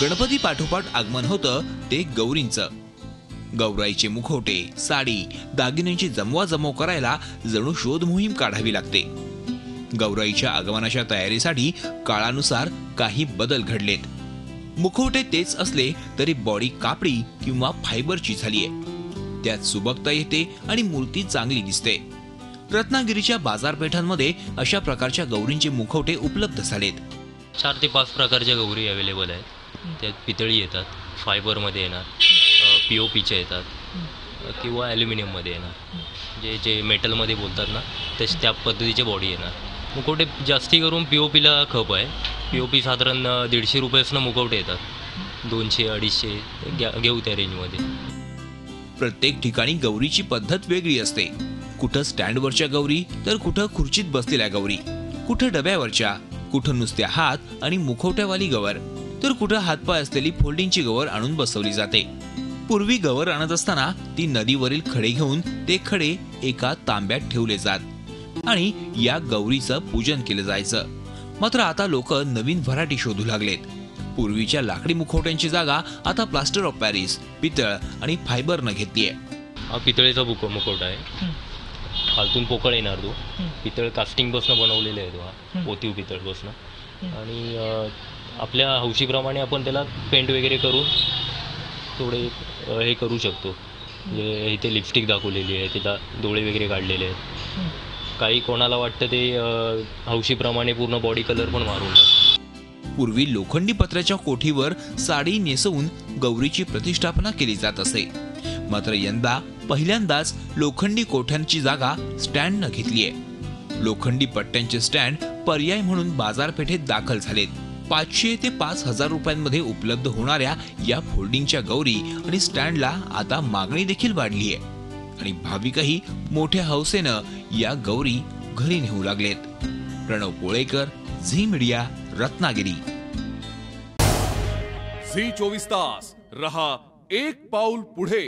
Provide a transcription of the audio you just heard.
गणपती पाठोपाठ आगमन होतं ते गौरींचं। गौराईचे मुखवटे, साडी, दागिन्यांची जमवाजमव करायला जणू शोध मोहीम काढावी लागते। गौराईच्या आगमनाच्या तयारीसाठी काळानुसार काही बदल घडलेत। मुखवटे तेच असले तरी बॉडी कापडी किंवा फायबरची झालीये। त्यात सुबकता येते आणि मूर्ती चांगली दिसते। रत्नागिरीच्या बाजारपेठांमध्ये अशा प्रकारच्या गौरींचे मुखवटे उपलब्ध झालेत। 4 ते 5 प्रकारच्या गौरी अवेलेबल आहेत। त्यात पितळी येतात, फायबरमध्ये येणार, POPच्या येतात किंवा ॲल्युमिनियममध्ये येणार। जे मेटलमध्ये बोलतात ना त्या पद्धतीचे बॉडी येणार। मुखवटे जास्ती करून POPला खप आहे। POP साधारण 150 रुपयासनं मुखवटे येतात, 200-250 घेऊ त्या रेंजमध्ये। प्रत्येक ठिकाणी गौरीची पद्धत वेगळी असते। कुठं स्टँडवरच्या गौरी तर कुठं खुर्चीत बसलेल्या गौरी, कुठं डब्यावरच्या, कुठं नुसत्या हात आणि मुखवट्यावाली गवर, तर कुठं हातपाय असलेली फोल्डिंगची गवर आणून बसवली जाते। पूर्वी गवर आणत असताना ती नदीवरील खडे घेऊन ते खडे एका तांब्यात ठेवले जात आणि या गौरीचं पूजन केलं जायचं। मात्र आता लोक नवीन व्हरायटी शोधू लागलेत। पूर्वीच्या लाकडी मुखवट्यांची जागा आता प्लास्टर ऑफ पॅरिस, पितळ आणि फायबरनं घेतलीये। हा पितळेचा मुखवटा आहे। खालतून पोकळ येणार तो, पितळ कास्टिंग बसनं बनवलेलं आहे तो, हा पोतीव पितळ बसनं। आणि आपल्या हौशीप्रमाणे आपण त्याला पेंट वगैरे करून थोडे हे करू शकतो। म्हणजे इथे लिपस्टिक दाखवलेली आहे, तिला डोळे वगैरे काढलेले आहेत। काही कोणाला वाटतं ते हौशीप्रमाणे पूर्ण बॉडी कलर पण मारून टाकतात। पूर्वी लोखंडी पत्र्याच्या कोठीवर साडी नेसवून गौरीची प्रतिष्ठापना केली जात असे। मात्र यंदा पहिल्यांदाच लोखंडी कोठ्यांची जागा स्टँडनं घेतलीये। लोखंडी पट्ट्यांचे स्टँड पर्याय म्हणून बाजारपेठेत दाखल झालेत। 500 ते 5,000 रुपयांमध्ये उपलब्ध होणाऱ्या या फोल्डिंगच्या गौरी आणि स्टँडला आता मागणी देखील वाढलीये आणि भाविकही मोठ्या हौसेनं या गौरी घरी नेऊ लागलेत। प्रणव पोळेकर, झी मीडिया, रत्नागिरी। झी 24 तास रहा एक पाऊल पुढे।